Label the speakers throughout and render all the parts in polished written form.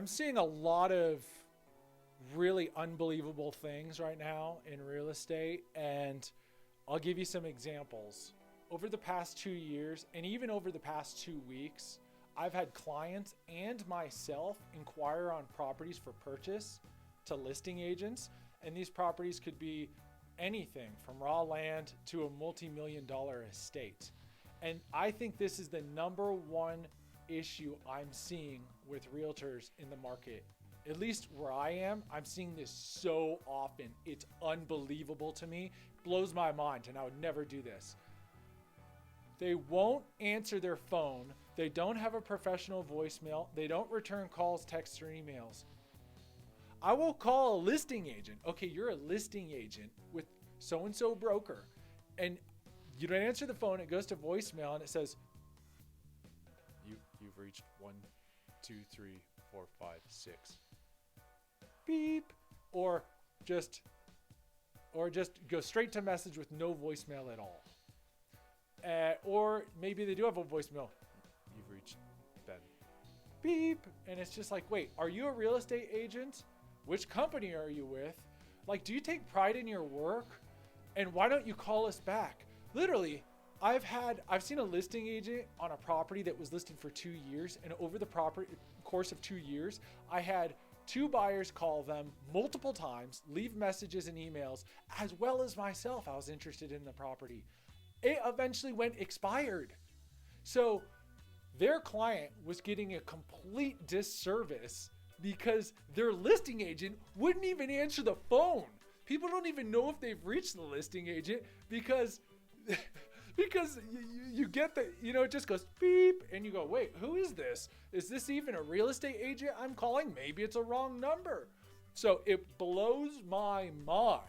Speaker 1: I'm seeing a lot of really unbelievable things right now in real estate, and I'll give you some examples. Over the past 2 years, and even over the past 2 weeks, I've had clients and myself inquire on properties for purchase to listing agents, and these properties could be anything from raw land to a multi-million-dollar estate. And I think this is the number one issue I'm seeing with realtors in the market. At least where I am, I'm seeing this so often. It's unbelievable to me. Blows my mind, and I would never do this. They won't answer their phone. They don't have a professional voicemail. They don't return calls, texts, or emails. I will call a listing agent. Okay, you're a listing agent with so-and-so broker, and you don't answer the phone. It goes to voicemail, and it says, You've reached 1, 2, 3, 4, 5, 6. Beep. Or just go straight to message with no voicemail at all. Or maybe they do have a voicemail. You've reached Ben. Beep. And it's just like, wait, are you a real estate agent? Which company are you with? Like, do you take pride in your work? And why don't you call us back? Literally, I've seen a listing agent on a property that was listed for 2 years, and over the course of 2 years, I had 2 buyers call them multiple times, leave messages and emails, as well as myself. I was interested in the property. It eventually went expired. So their client was getting a complete disservice because their listing agent wouldn't even answer the phone. People don't even know if they've reached the listing agent because you get the, it just goes beep, and you go, wait, who is this? Is this even a real estate agent I'm calling? Maybe it's a wrong number. So it blows my mind,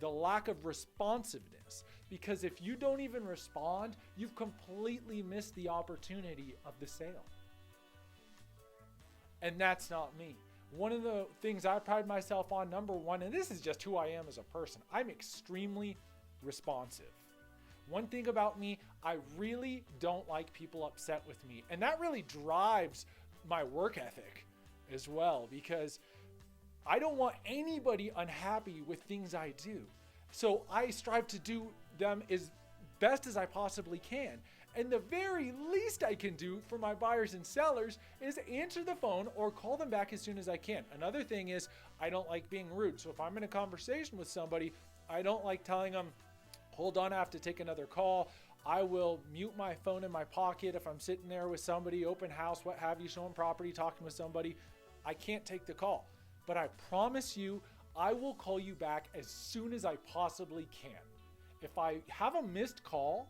Speaker 1: the lack of responsiveness, because if you don't even respond, you've completely missed the opportunity of the sale. And that's not me. One of the things I pride myself on, number one, and this is just who I am as a person, I'm extremely responsive. One thing about me, I really don't like people upset with me. And that really drives my work ethic as well, because I don't want anybody unhappy with things I do. So I strive to do them as best as I possibly can. And the very least I can do for my buyers and sellers is answer the phone or call them back as soon as I can. Another thing is, I don't like being rude. So if I'm in a conversation with somebody, I don't like telling them, hold on, I have to take another call. I will mute my phone in my pocket if I'm sitting there with somebody, open house, what have you, showing property, talking with somebody. I can't take the call. But I promise you, I will call you back as soon as I possibly can. If I have a missed call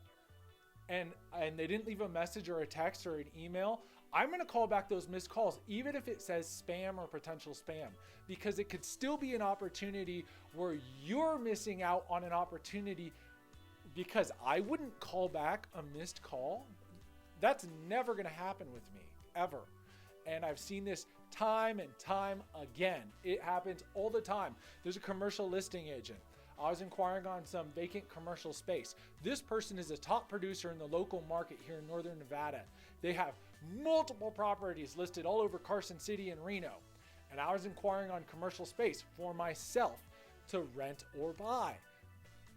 Speaker 1: and they didn't leave a message or a text or an email, I'm going to call back those missed calls, even if it says spam or potential spam, because it could still be an opportunity where you're missing out on an opportunity, because I wouldn't call back a missed call. That's never going to happen with me, ever. And I've seen this time and time again. It happens all the time. There's a commercial listing agent. I was inquiring on some vacant commercial space. This person is a top producer in the local market here in Northern Nevada. They have multiple properties listed all over Carson City and Reno. And I was inquiring on commercial space for myself to rent or buy.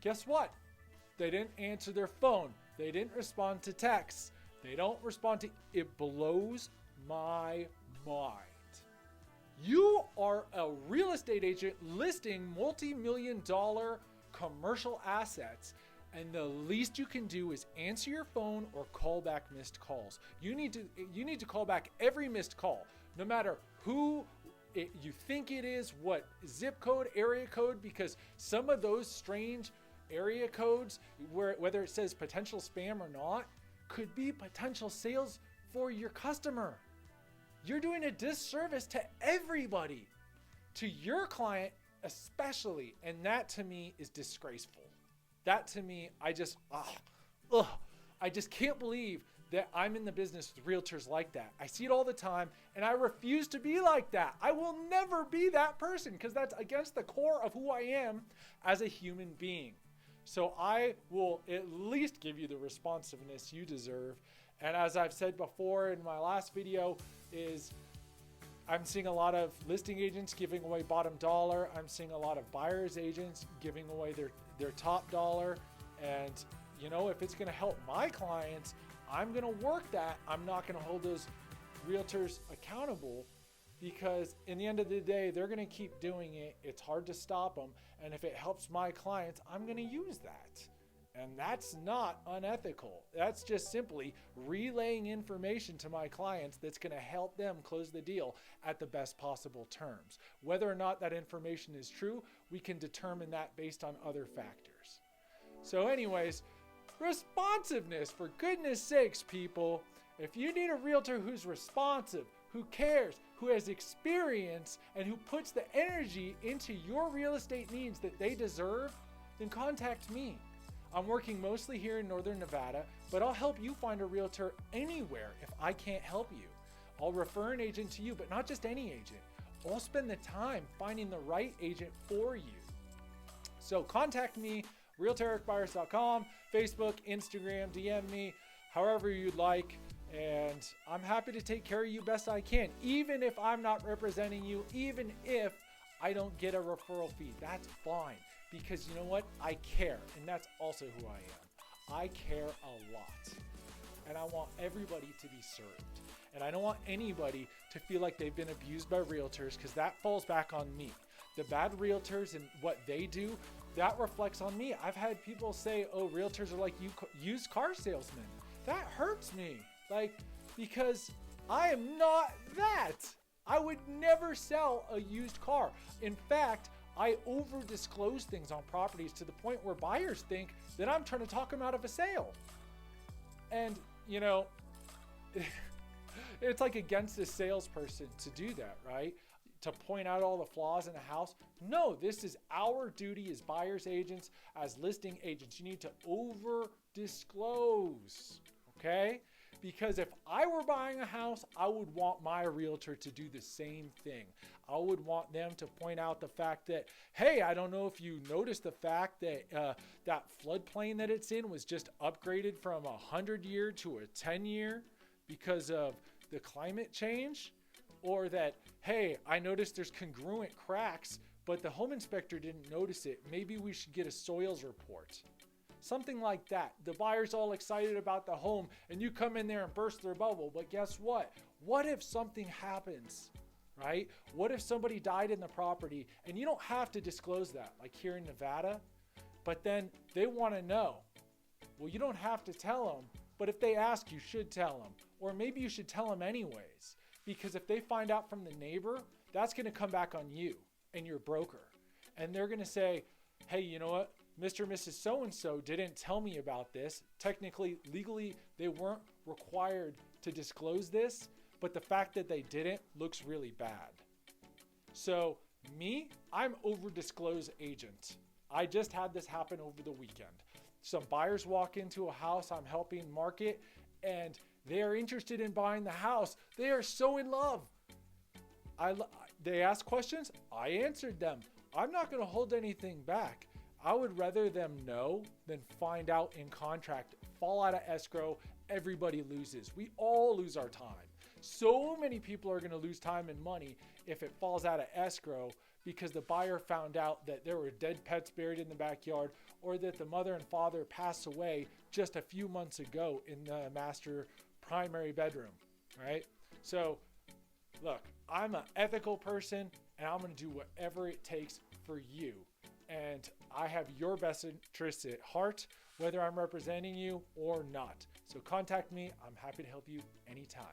Speaker 1: Guess what? They didn't answer their phone. They didn't respond to texts. They don't respond to, it blows my mind. You are a real estate agent listing multi-million-dollar commercial assets, and the least you can do is answer your phone or call back missed calls. You need to call back every missed call, no matter who you think it is, what zip code, area code, because some of those strange area codes, whether it says potential spam or not, could be potential sales for your customer. You're doing a disservice to everybody, to your client especially, and that to me is disgraceful. That to me, I just can't believe that I'm in the business with realtors like that. I see it all the time, and I refuse to be like that. I will never be that person, because that's against the core of who I am as a human being. So I will at least give you the responsiveness you deserve. And as I've said before in my last video, is I'm seeing a lot of listing agents giving away bottom dollar. I'm seeing a lot of buyer's agents giving away their top dollar. And you know, if it's gonna help my clients, I'm gonna work that. I'm not gonna hold those realtors accountable, because in the end of the day, they're gonna keep doing it. It's hard to stop them. And if it helps my clients, I'm gonna use that. And that's not unethical. That's just simply relaying information to my clients that's going to help them close the deal at the best possible terms. Whether or not that information is true, we can determine that based on other factors. So anyways, responsiveness, for goodness sakes, people. If you need a realtor who's responsive, who cares, who has experience, and who puts the energy into your real estate needs that they deserve, then contact me. I'm working mostly here in Northern Nevada, but I'll help you find a realtor anywhere if I can't help you. I'll refer an agent to you, but not just any agent. I'll spend the time finding the right agent for you. So contact me, realtorericbyers.com, Facebook, Instagram, DM me, however you'd like. And I'm happy to take care of you best I can, even if I'm not representing you, even if I don't get a referral fee. That's fine. Because you know what? I care, and that's also who I am. I care a lot, and I want everybody to be served. And I don't want anybody to feel like they've been abused by realtors, because that falls back on me. The bad realtors and what they do, that reflects on me. I've had people say, oh, realtors are like used car salesmen. That hurts me, because I am not that. I would never sell a used car. In fact, I over disclose things on properties to the point where buyers think that I'm trying to talk them out of a sale. And, you know, it's like against a salesperson to do that, right? To point out all the flaws in a house. No, this is our duty as buyer's agents, as listing agents. You need to over disclose, okay? Because if I were buying a house, I would want my realtor to do the same thing. I would want them to point out the fact that, hey, I don't know if you noticed the fact that that floodplain that it's in was just upgraded from a 100-year to a 10-year because of the climate change. Or that, hey, I noticed there's congruent cracks, but the home inspector didn't notice it. Maybe we should get a soils report. Something like that. The buyer's all excited about the home and you come in there and burst their bubble. But guess what? What if something happens, right? What if somebody died in the property and you don't have to disclose that, like here in Nevada, but then they want to know. Well, you don't have to tell them, but if they ask, you should tell them. Or maybe you should tell them anyways, because if they find out from the neighbor, that's going to come back on you and your broker. And they're going to say, hey, you know what? Mr. and Mrs. So-and-so didn't tell me about this. Technically, legally, they weren't required to disclose this, but the fact that they didn't looks really bad. So me, I'm over-disclose agent. I just had this happen over the weekend. Some buyers walk into a house I'm helping market, and they are interested in buying the house. They are so in love. They asked questions. I answered them. I'm not going to hold anything back. I would rather them know than find out in contract, fall out of escrow, everybody loses. We all lose our time. So many people are going to lose time and money if it falls out of escrow because the buyer found out that there were dead pets buried in the backyard, or that the mother and father passed away just a few months ago in the master primary bedroom, right? So look, I'm an ethical person and I'm going to do whatever it takes for you. And I have your best interests at heart, whether I'm representing you or not. So contact me. I'm happy to help you anytime.